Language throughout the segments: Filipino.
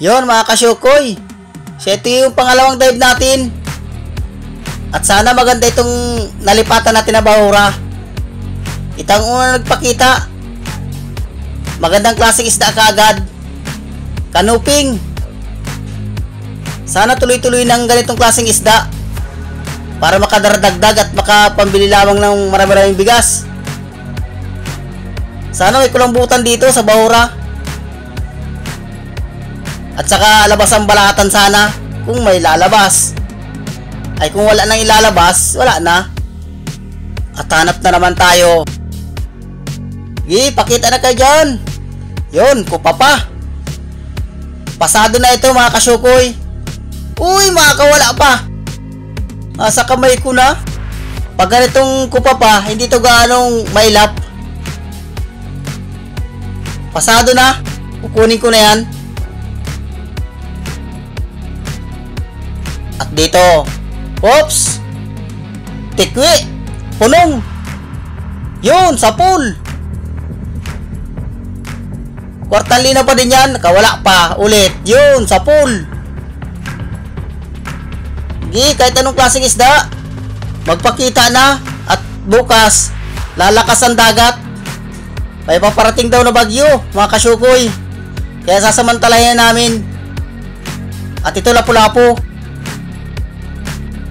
Yon mga kasyukoy, so ito yung pangalawang dive natin. At sana maganda itong nalipatan natin na bahura. Itang una nagpakita. Magandang klaseng isda kaagad. Kanuping. Sana tuloy-tuloy ng ganitong klaseng isda para makadaragdag at makapambili lamang ng marami-raming bigas. Sana may kulambutan dito sa bahura. At saka labas ang balatan sana kung may lalabas. Ay kung wala nang ilalabas, wala na. At hanap na naman tayo. Pakita na kayo dyan. Yun, kupapa. Pasado na ito mga kasyukoy. Uy, makakawala pa. Sa kamay ko na. Pag ganitong kupapa, hindi to gaanong mailap. Pasado na. Kukunin ko na yan. At dito, oops, tikwi, punong. Yun, sa pool. Kwartang linaw pa din yan, nakawala pa, ulit. Yun, sa pool. Kahit anong klaseng isda, magpakita na. At bukas, lalakas ang dagat. May paparating daw na bagyo, mga kasyukoy. Kaya sasamantalayan namin. At ito lapu-lapu.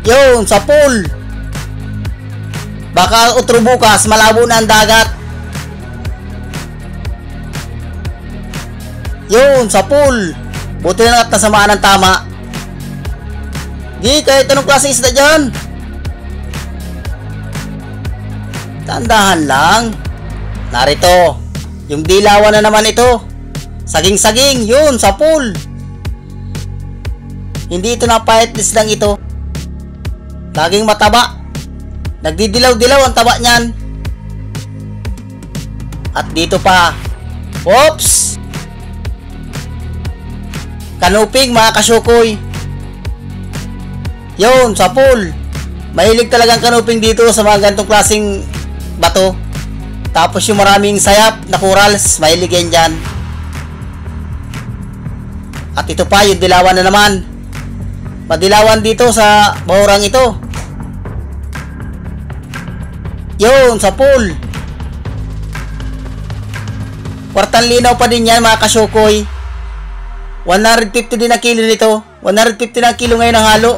Yun, sa pool. Baka utro bukas, malabo na ang dagat. Yun, sa pool. Buti na lang at nasamaan ng tama. Kahit anong klaseng isda dyan. Tandahan lang. Narito, yung dilawan na naman ito. Saging-saging, yun, sa pool. Hindi ito na pahitlis lang ito. Laging mataba. Nagdidilaw-dilaw ang taba niyan. At dito pa. Oops! Kanuping mga kasyukoy. Yun, sa pool. Mahilig talagang kanuping dito sa mga ganitong klaseng bato. Tapos yung maraming sayap na corals, mahilig yan dyan. At ito pa, yung dilawan na naman. Madilawan dito sa bahurang ito. Yun, sa pool. Kwartang linaw pa din yan mga kasyukoy. 150 din na kilo nito. 150 na kilo ngayon ang halo.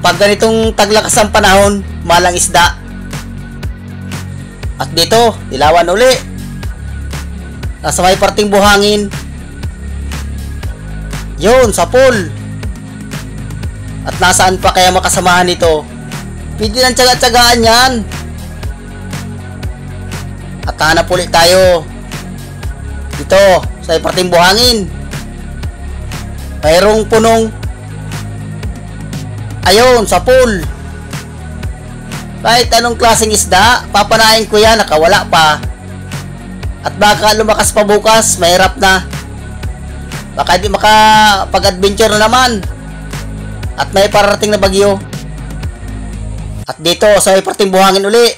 Pag ganitong taglakas ang panahon, malang isda. At dito, dilawan uli. Nasa may parting buhangin. Yun, sa pool. At nasaan pa kaya makasamahan nito? Pwede ng tsaga-tsagaan yan. At hanap ulit tayo. Dito, sa parting buhangin. Mayroong punong. Ayun, sa pool. Kahit anong klaseng isda, papanain ko yan, nakawala pa. At baka lumakas pa bukas, mahirap na. Baka hindi makapag-adventure na naman. At may parating na bagyo. At dito, sa may parting buhangin uli.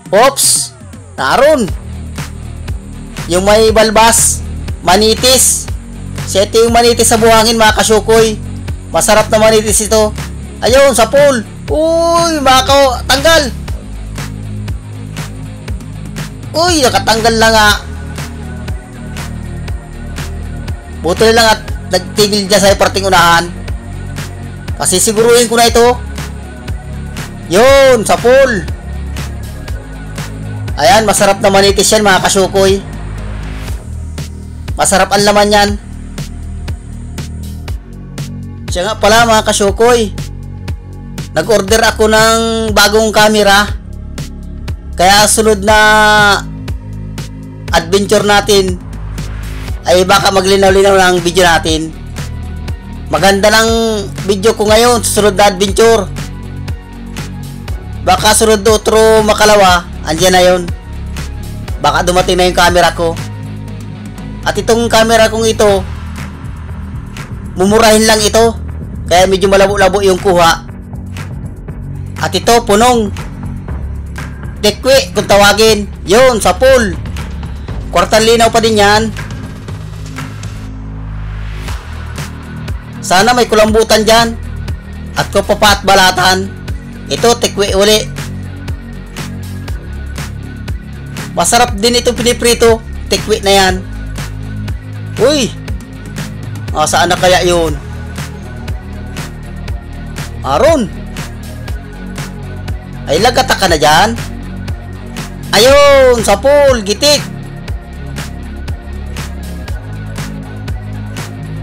Oops! Naroon. Yung may balbas, manitis. Sete yung manitis sa buhangin mga kasyukoy. Masarap na manitis ito. Ayun, sa pool. Uy, tanggal. Uy, nakatanggal lang nga. Buti na lang at nagtigil dyan sa parting unahan. Kasi siguruhin ko na ito. Yun, sa pool. Ayan, masarap na manitis yan mga kasyukoy. Masarap ang laman yan. Siya nga pala mga kasyukoy, nag-order ako ng bagong camera. Kaya sunod na adventure natin ay baka maglinaw-linaw ng video natin. Maganda ng video ko ngayon, susunod na adventure. Baka sunod na otro makalawa, andyan na yun. Baka dumating na yung camera ko. At itong camera kong ito, mumurahin lang ito. Kaya medyo malabo-labo yung kuha. At ito, punong. Tikwi, kung tawagin. Yun, sa pool. Kwartang linaw pa din yan. Sana may kulambutan dyan. At kupapa at balatan. Ito, tikwi uli. Masarap din ito piniprito. Tikwi na yan. Uy! Saan na kaya yun? Aron! Ay, lagata ka na dyan. Ayun! Sa pool! Gitik!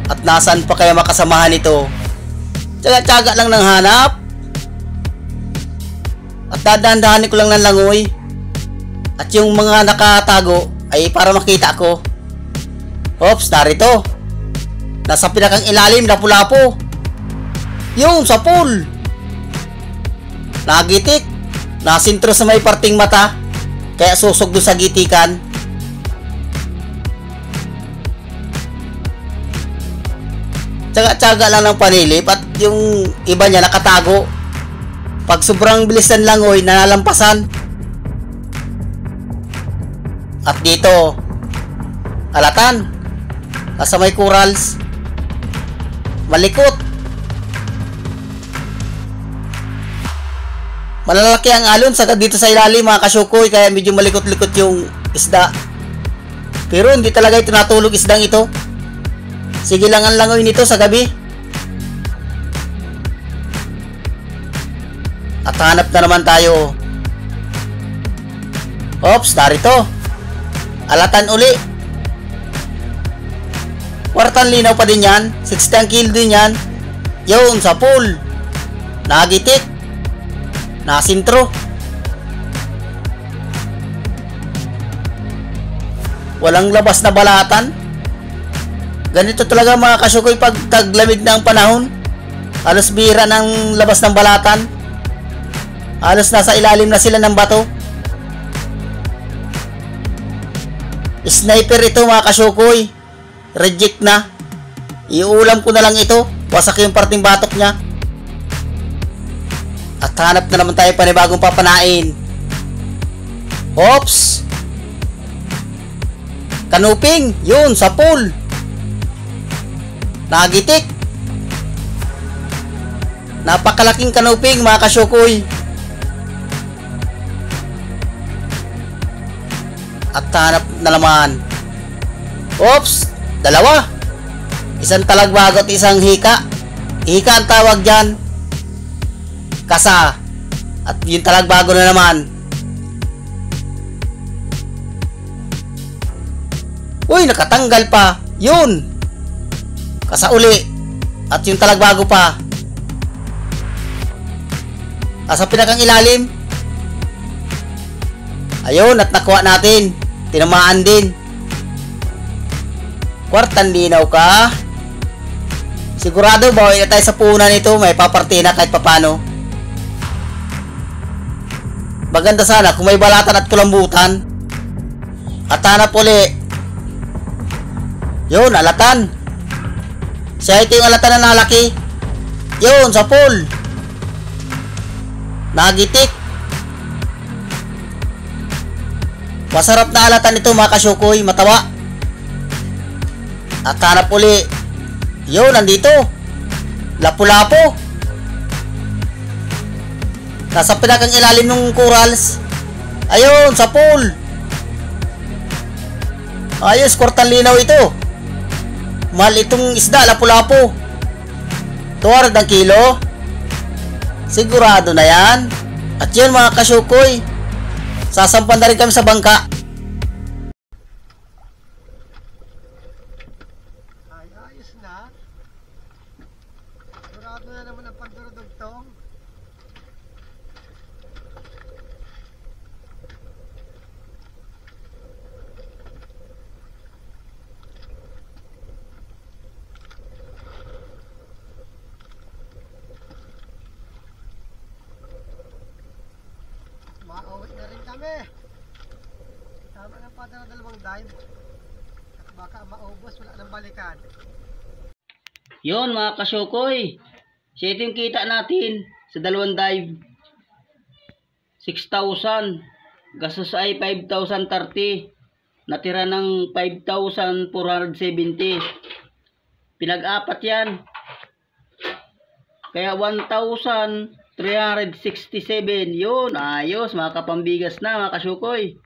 At nasaan pa kaya makasamahan ito? Tsaga-tsaga lang ng hanap. At dadandahanin ko lang ng langoy. At yung mga nakatago ay para makita ko. Oops, narito. Nasa pinakang ilalim, lapu-lapo. Yung sa pool. Nagitik. Nasintro sa may parting mata. Kaya susog doon sa gitikan. Tsaga-tsaga lang ng panilip at yung iba niya nakatago. Pag sobrang bilis ng langoy, nalalampasan. At dito, alatan. Nasa may corals. Malikot. Malalaki ang alon sagad dito sa ilalim mga kasyukoy, kaya medyo malikot-likot yung isda. Pero hindi talaga ito natulog isdang ito. Sige lang ang langoy nito sa gabi. At hanap na naman tayo. Oops, narito. Alatan uli. Kwartang linaw pa din yan. 60 ang kilo din yan. Yun, sa pool. Nagitik. Nasintro. Walang labas na balatan. Ganito talaga mga kasyukoy pag taglamig na ang panahon. Halos bihira ng labas ng balatan. Halos nasa ilalim na sila ng bato. Sniper ito mga kasyukoy. Reject na. Iulam ko na lang ito. Wasak yung parting batok niya. At hanap na naman tayo panibagong papanain. Oops. Kanuping. Yun, sa pool. Nagitik. Napakalaking kanuping mga kasyukoy. At hanap na naman. Oops. Dalawa. Isang talagbago at isang hika. Hika ang tawag dyan. Kasa. At yung talagbago na naman. Uy, nakatanggal pa. Yun. Kasa uli. At yung talagbago pa. Sa pinakang ilalim. Ayun, at nakuha natin. Tinamaan din. Kwartang linaw ka. Sigurado bawi na tayo sa punan nito. May papartina kahit papano. Maganda sana kung may balatan at kulambutan. At hanap uli. Yun, alatan. Siya ito yung alatan na nalaki. Yun, sa pool. Nagitik. Masarap na alatan ito mga kasyukoy. Matawa. At hanap uli. Yun, nandito. Lapu-lapo. Nasa pinakang ilalim ng corals. Ayun, sa pool. Ayos, kwartang linaw ito. Mahal itong isda, lapu-lapo. 200 ang kilo. Sigurado na yan. At yun mga kasyukoy, sasampan na rin kami sa bangka. Ayos na. Sigurado na naman ang pagdurudugtong. Mauwi na rin kami. Tama na pa na dalawang dive. At baka maubos, wala nang balikan. Yun mga kasyukoy. Siya ito yung kita natin sa dalawang dive. 6,000. Gastos ay 5,030. Natira ng 5,470. Pinag-apat yan. Kaya 1,367. Yun, ayos, mga kapambigas na, mga kasukoy.